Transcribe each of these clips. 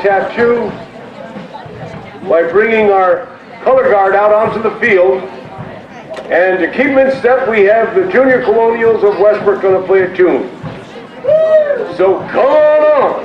tattoo by bringing our color guard out onto the field. And to keep them in step, we have the Junior Colonials of Westbrook going to play a tune. So come on!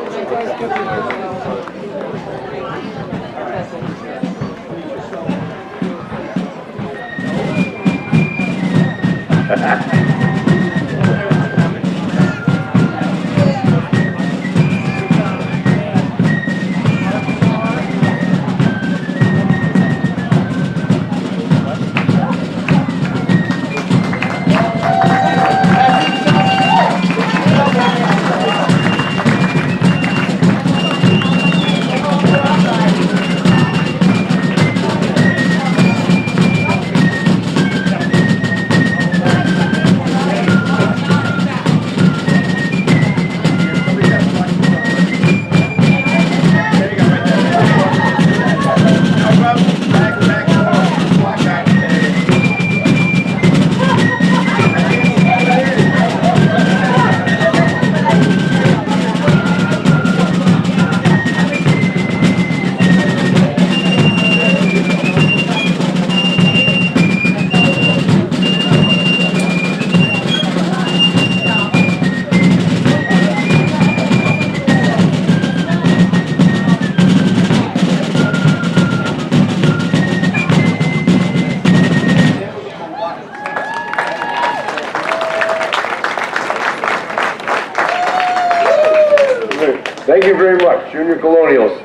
Thank you very much, Junior Colonials.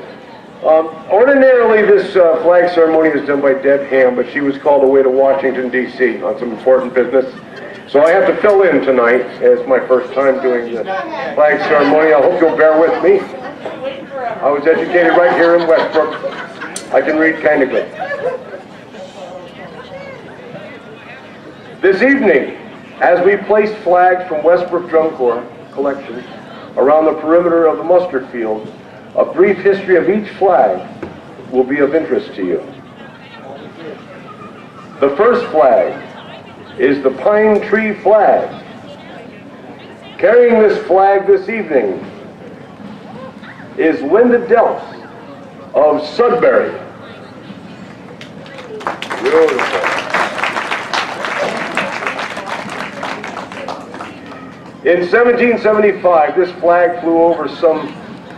Ordinarily, this flag ceremony is done by Deb Ham, but she was called away to Washington, D.C. on some important business. So I have to fill in tonight, as my first time doing the flag ceremony. I hope you'll bear with me. I was educated right here in Westbrook. I can read kind of good. This evening, as we place flags from Westbrook Drum Corps collection around the perimeter of the mustard field, a brief history of each flag will be of interest to you. The first flag is the Pine Tree Flag. Carrying this flag this evening is Linda Delps of Sudbury. Beautiful. In 1775, this flag flew over some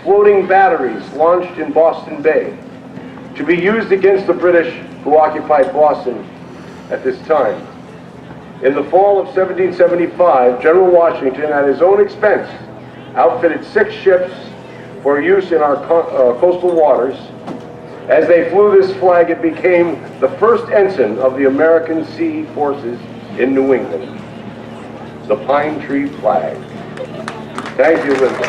floating batteries launched in Boston Bay to be used against the British who occupied Boston at this time. In the fall of 1775, General Washington, at his own expense, outfitted 6 ships for use in our coastal waters. As they flew this flag, it became the first ensign of the American Sea Forces in New England. The Pine Tree Flag. Thank you, Linda.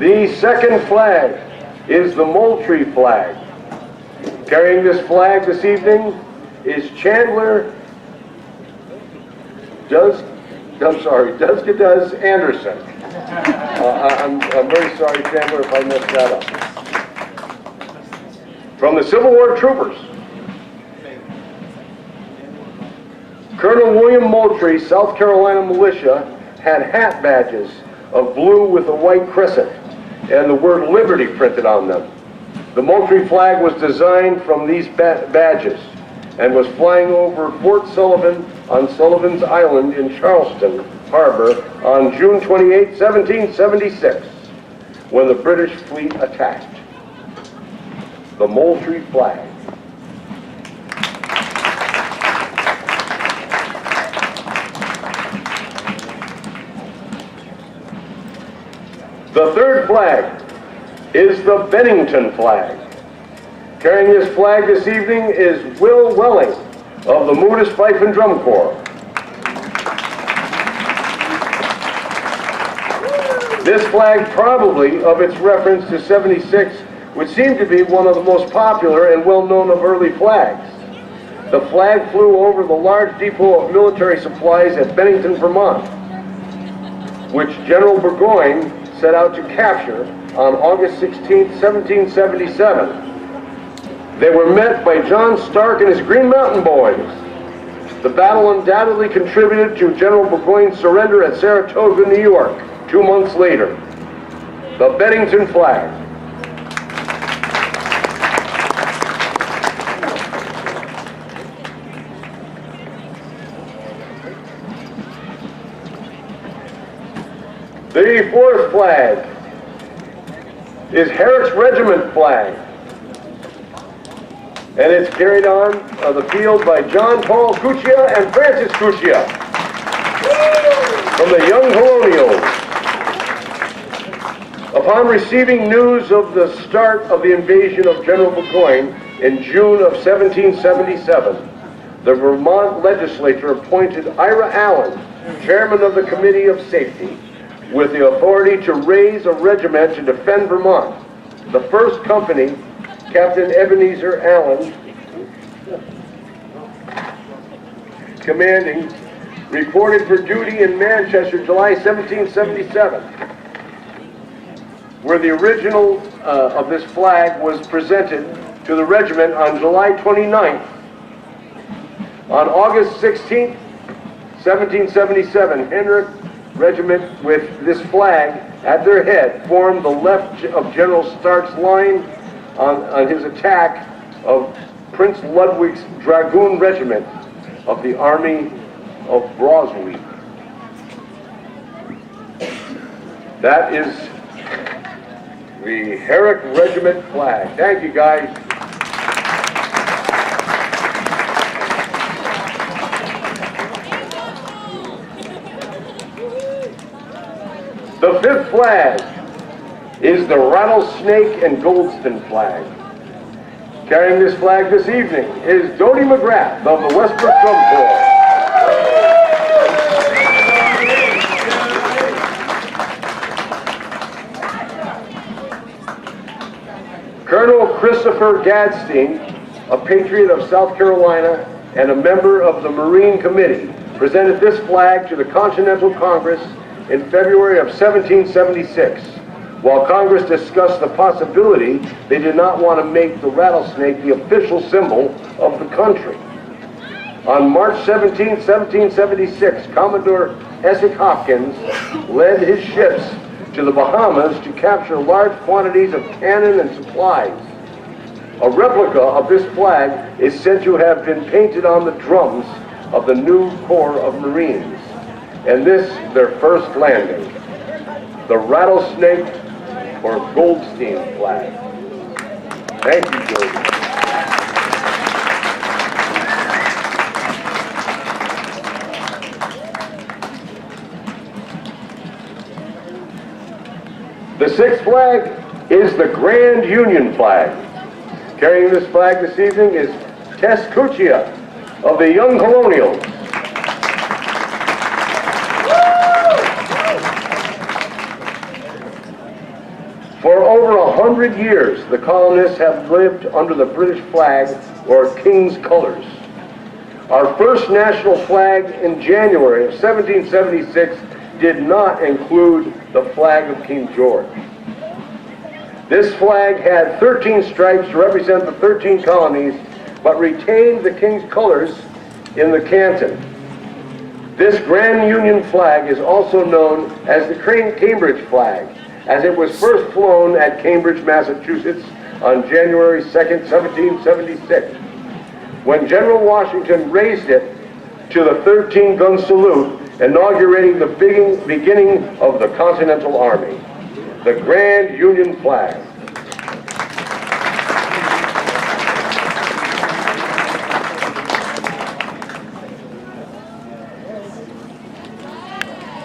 The second flag is the Moultrie Flag. Carrying this flag this evening is Chandler Duzgaduz Anderson. I'm very sorry, Chandler, if I messed that up. From the Civil War Troopers. Colonel William Moultrie, South Carolina Militia, had hat badges of blue with a white crescent and the word Liberty printed on them. The Moultrie flag was designed from these badges and was flying over Fort Sullivan on Sullivan's Island in Charleston Harbor on June 28, 1776, when the British fleet attacked. The Moultrie Flag. The third flag is the Bennington Flag. Carrying this flag this evening is Will Welling of the Moodus Fife and Drum Corps. This flag, probably of its reference to 76, would seem to be one of the most popular and well-known of early flags. The flag flew over the large depot of military supplies at Bennington, Vermont, which General Burgoyne set out to capture on August 16, 1777. They were met by John Stark and his Green Mountain Boys. The battle undoubtedly contributed to General Burgoyne's surrender at Saratoga, New York, 2 months later. The Bennington Flag. The fourth flag is Herrick's Regiment Flag, and it's carried on the field by John Paul Cuccia and Francis Cuccia from the Young Colonials. Upon receiving news of the start of the invasion of General Burgoyne in June of 1777, the Vermont legislature appointed Ira Allen, chairman of the Committee of Safety, with the authority to raise a regiment to defend Vermont. The first company, Captain Ebenezer Allen, commanding, reported for duty in Manchester, July 1777, where the original of this flag was presented to the regiment on July 29th. On August 16th, 1777, Herrick Regiment with this flag at their head formed the left of General Stark's line on his attack of Prince Ludwig's Dragoon Regiment of the Army of Broswick. That is the Herrick Regiment flag. Thank you, guys. The fifth flag is the Rattlesnake and Goldston Flag. Carrying this flag this evening is Dodie McGrath of the Westbrook Drum Corps. Colonel Christopher Gadstein, a patriot of South Carolina and a member of the Marine Committee, presented this flag to the Continental Congress in February of 1776. While Congress discussed the possibility, they did not want to make the rattlesnake the official symbol of the country. On March 17, 1776, Commodore Essex Hopkins led his ships to the Bahamas to capture large quantities of cannon and supplies. A replica of this flag is said to have been painted on the drums of the new Corps of Marines, and this their first landing, the Rattlesnake or Goldstein Flag. Thank you, George. The sixth flag is the Grand Union Flag. Carrying this flag this evening is Tess Cuccia of the Young Colonials. For over 100 years, the colonists have lived under the British flag or King's colors. Our first national flag in January of 1776 did not include the flag of King George. This flag had 13 stripes to represent the 13 colonies, but retained the King's colors in the canton. This Grand Union Flag is also known as the Cambridge Flag, as it was first flown at Cambridge, Massachusetts on January 2nd, 1776, when General Washington raised it to the 13-gun salute, inaugurating the beginning of the Continental Army, the Grand Union Flag.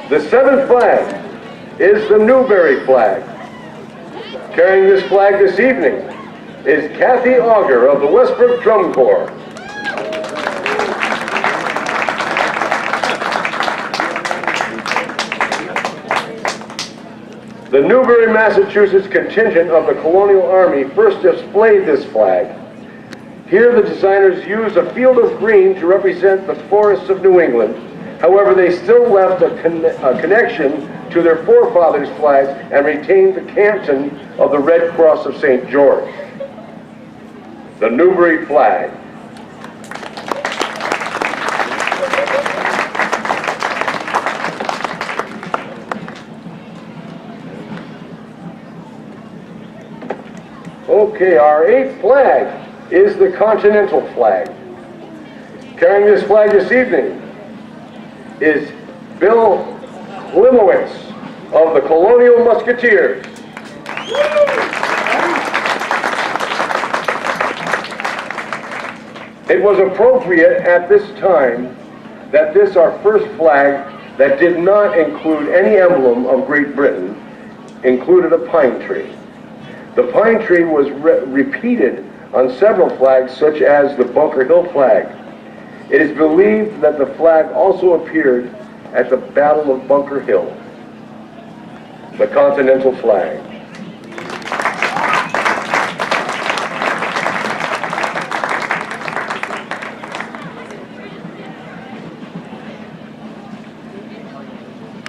The seventh flag is the Newberry Flag. Carrying this flag this evening is Kathy Auger of the Westbrook Drum Corps. The Newbury, Massachusetts contingent of the Colonial Army first displayed this flag. Here the designers used a field of green to represent the forests of New England. However, they still left a connection to their forefathers' flags and retained the canton of the Red Cross of St. George. the Newberry Flag. Okay, our 8th flag is the Continental Flag. Carrying this flag this evening is Bill Klimowitz of the Colonial Musketeers. It was appropriate at this time that this, our first flag, that did not include any emblem of Great Britain, included a pine tree. The pine tree was repeated on several flags, such as the Bunker Hill flag. It is believed that the flag also appeared at the Battle of Bunker Hill. The Continental Flag.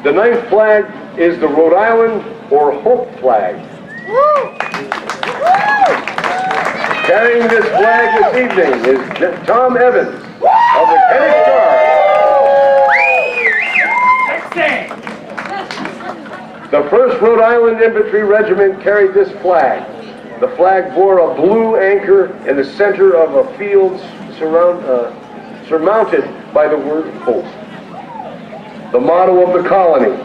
The 9th flag is the Rhode Island or Hope Flag. Carrying this flag this evening is Tom Evans of the Herrick Flag. The 1st Rhode Island Infantry Regiment carried this flag. The flag bore a blue anchor in the center of a field surmounted by the word Hope, the motto of the colony.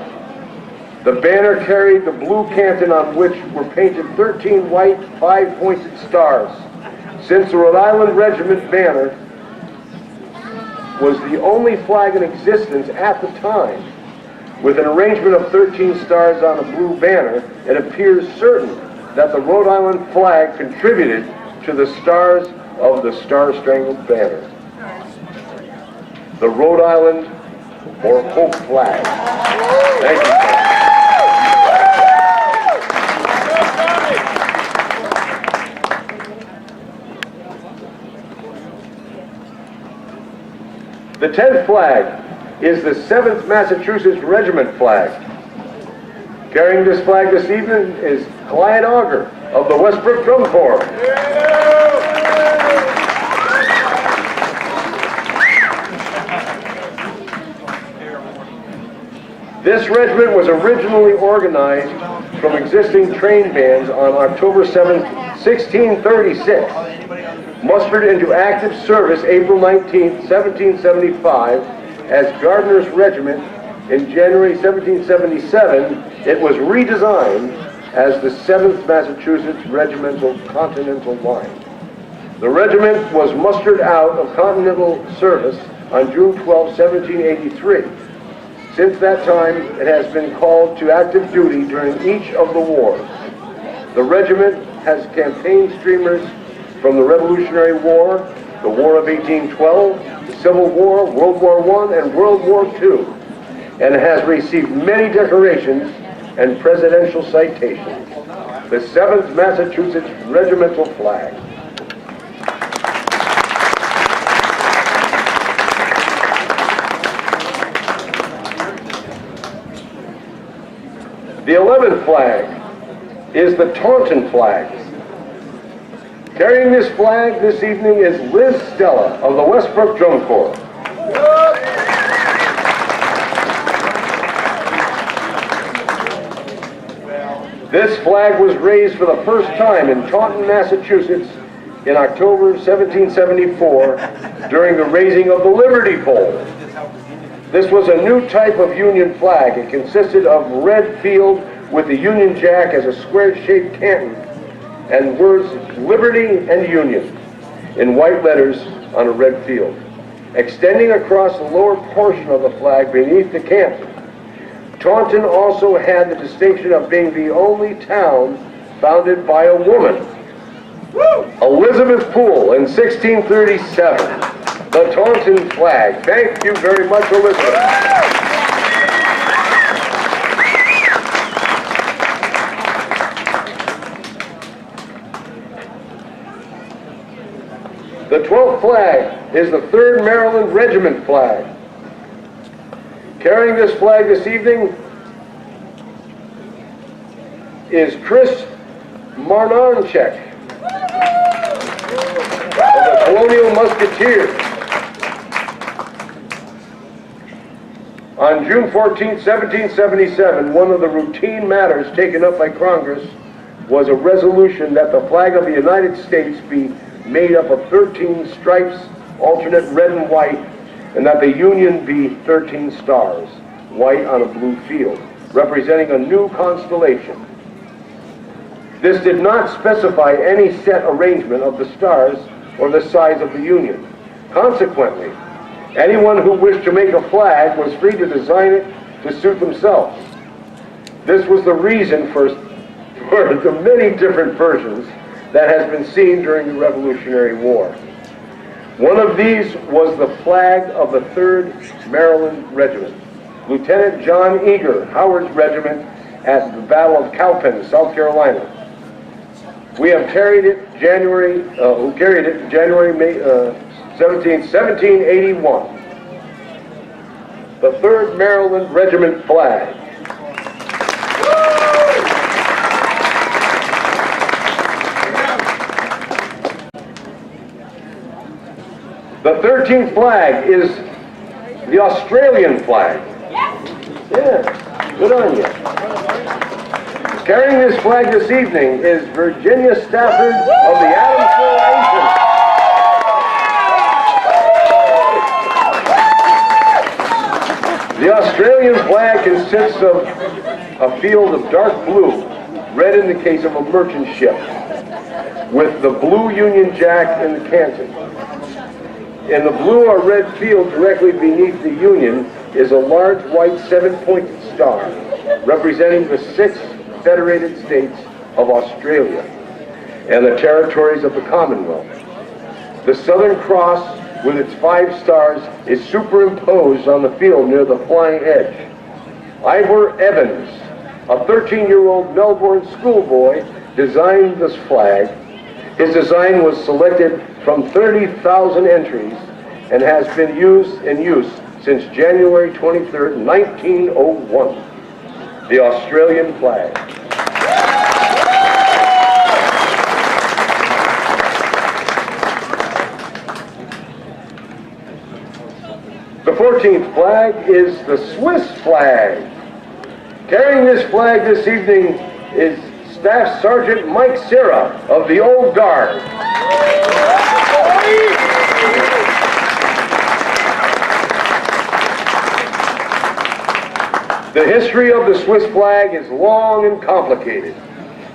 The banner carried the blue canton on which were painted 13 white 5-pointed stars. Since the Rhode Island Regiment banner was the only flag in existence at the time, with an arrangement of 13 stars on a blue banner, it appears certain that the Rhode Island flag contributed to the stars of the StarSpangled Banner. The Rhode Island or Hope Flag. Thank you. The 10th flag is the 7th Massachusetts Regiment flag. Carrying this flag this evening is Clyde Auger of the Westbrook Drum Corps. This regiment was originally organized from existing train bands on October 7, 1636. Mustered into active service April 19, 1775 as Gardner's Regiment. In January 1777, it was redesigned as the 7th Massachusetts Regimental Continental Line. The regiment was mustered out of Continental service on June 12, 1783. Since that time, it has been called to active duty during each of the wars. The regiment has campaign streamers from the Revolutionary War, the War of 1812, the Civil War, World War I, and World War II, and has received many decorations and presidential citations. The 7th Massachusetts Regimental Flag. The 11th flag is the Taunton Flag. Carrying this flag this evening is Liz Stella of the Westbrook Drum Corps. This flag was raised for the first time in Taunton, Massachusetts in October 1774 during the raising of the Liberty Pole. This was a new type of Union flag. It consisted of red field with the Union Jack as a square-shaped canton and words Liberty and Union in white letters on a red field, extending across the lower portion of the flag beneath the canton. Taunton also had the distinction of being the only town founded by a woman. Elizabeth Poole in 1637. The Taunton Flag. Thank you very much, Elizabeth. The 12th flag is the 3rd Maryland Regiment flag. Carrying this flag this evening is Chris Marnarchek. of the Colonial Musketeers. On June 14, 1777, one of the routine matters taken up by Congress was a resolution that the flag of the United States be made up of 13 stripes, alternate red and white, and that the Union be 13 stars, white on a blue field, representing a new constellation. This did not specify any set arrangement of the stars or the size of the Union. Consequently, anyone who wished to make a flag was free to design it to suit themselves. This was the reason for the many different versions that has been seen during the Revolutionary War. One of these was the flag of the 3rd Maryland Regiment, Lieutenant John Eager, Howard's regiment at the Battle of Cowpen, South Carolina. We have carried it January 1781. The 3rd Maryland Regiment flag. The 13th flag is the Australian flag. Yeah, good on you. Carrying this flag this evening is Virginia Stafford of the Adamsville Infantry. The Australian flag consists of a field of dark blue, red in the case of a merchant ship, with the blue Union Jack in the canton. In the blue or red field directly beneath the Union is a large white 7-pointed star, representing the 6 Federated States of Australia and the territories of the Commonwealth. The Southern Cross, with its 5 stars, is superimposed on the field near the flying edge. Ivor Evans, a 13-year-old Melbourne schoolboy, designed this flag. His design was selected from 30,000 entries and has been in use since January 23rd, 1901. The Australian flag. The 14th flag is the Swiss flag. Carrying this flag this evening is Staff Sergeant Mike Serra of the Old Guard. The history of the Swiss flag is long and complicated.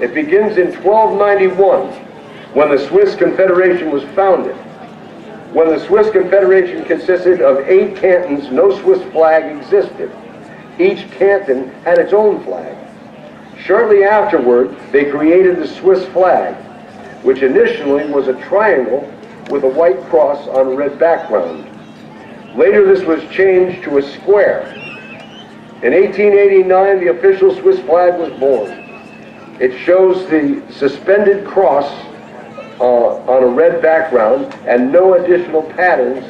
It begins in 1291, when the Swiss Confederation was founded. When the Swiss Confederation consisted of 8 cantons, no Swiss flag existed. Each canton had its own flag. Shortly afterward, they created the Swiss flag, which initially was a triangle with a white cross on a red background. Later, this was changed to a square. In 1889, the official Swiss flag was born. It shows the suspended cross on a red background, and no additional patterns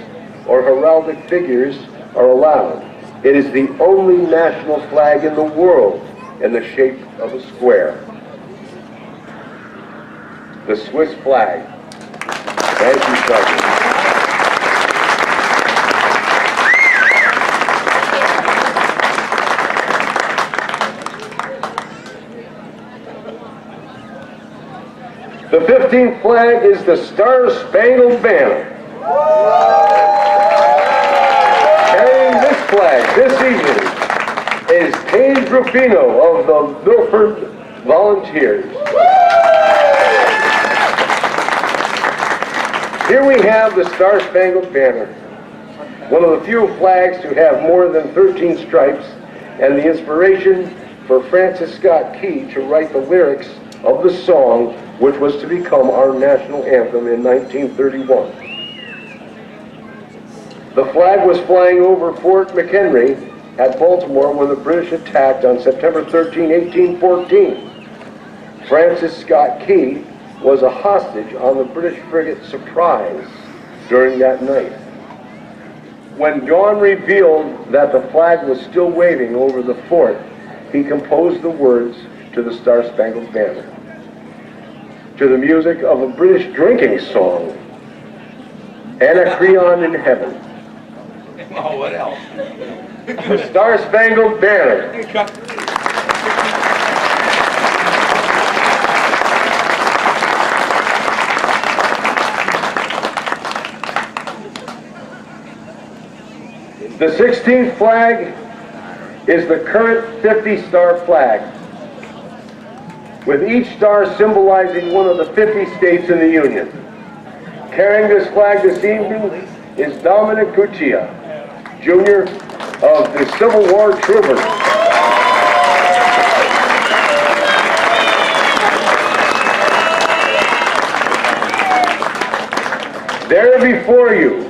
or heraldic figures are allowed. It is the only national flag in the world in the shape of a square. The Swiss flag. Thank you, Sergeant. The 15th flag is the StarSpangled Banner. Carrying this flag this evening is Paige Rufino of the Milford Volunteers. Here we have the StarSpangled Banner, one of the few flags to have more than 13 stripes, and the inspiration for Francis Scott Key to write the lyrics of the song which was to become our national anthem in 1931. The flag was flying over Fort McHenry at Baltimore when the British attacked on September 13, 1814. Francis Scott Key was a hostage on the British frigate Surprise during that night. When dawn revealed that the flag was still waving over the fort, he composed the words to the Star-Spangled Banner, to the music of a British drinking song. Anacreon in heaven. Oh, what else? The Star-Spangled Banner. The 16th flag is the current 50-star flag, with each star symbolizing one of the 50 states in the Union. Carrying this flag this evening is Dominic Cuccia, Jr. of the Civil War Troopers. There before you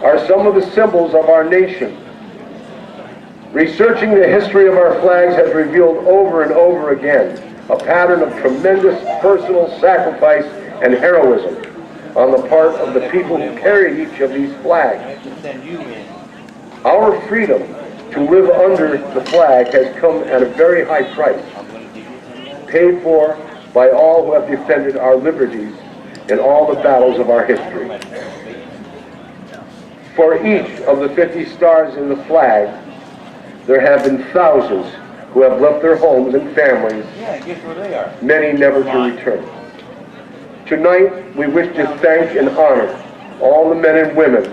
are some of the symbols of our nation. Researching the history of our flags has revealed over and over again a pattern of tremendous personal sacrifice and heroism on the part of the people who carried each of these flags. Our freedom to live under the flag has come at a very high price, paid for by all who have defended our liberties in all the battles of our history. For each of the 50 stars in the flag, there have been thousands who have left their homes and families, many never to return. Tonight, we wish to thank and honor all the men and women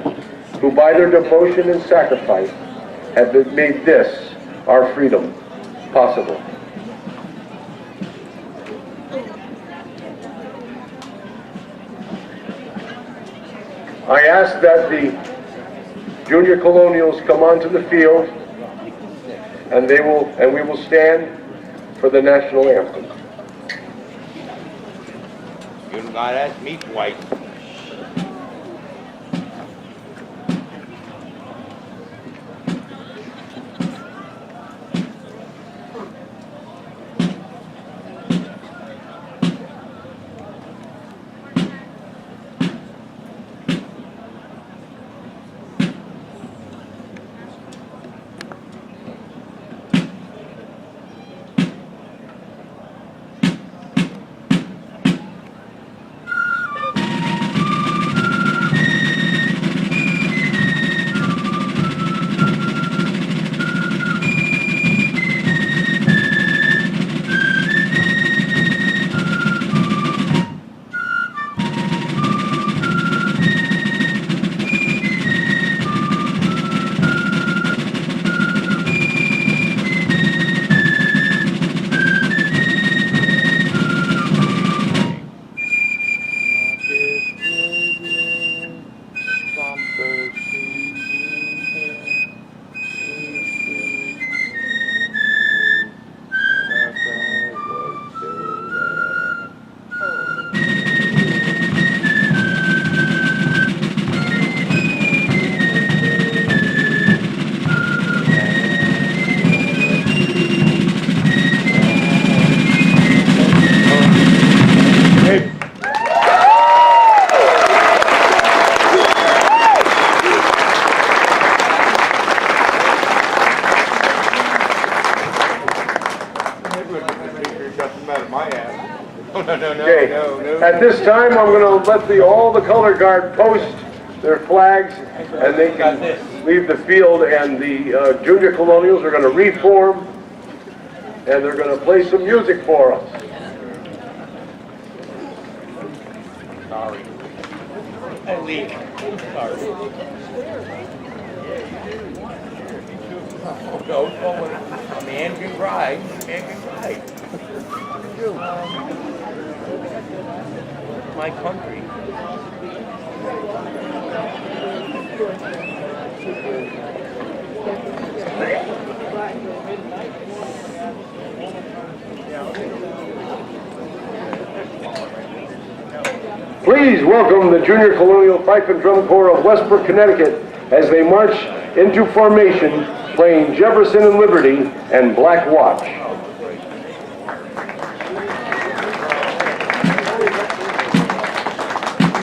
who, by their devotion and sacrifice, have made this, our freedom, possible. I ask that the junior colonials come onto the field, and we will stand for the national anthem. You gotta ask me twice. At this time, I'm going to let all the color guard post their flags, and they can leave the field, and the junior colonials are going to reform, and they're going to play some music for us. Sorry. I leak. Sorry. Oh, no, a man can cry. A man can cry. My country. Please welcome the Junior Colonial Fife and Drum Corps of Westbrook, Connecticut, as they march into formation, playing Jefferson and Liberty and Black Watch.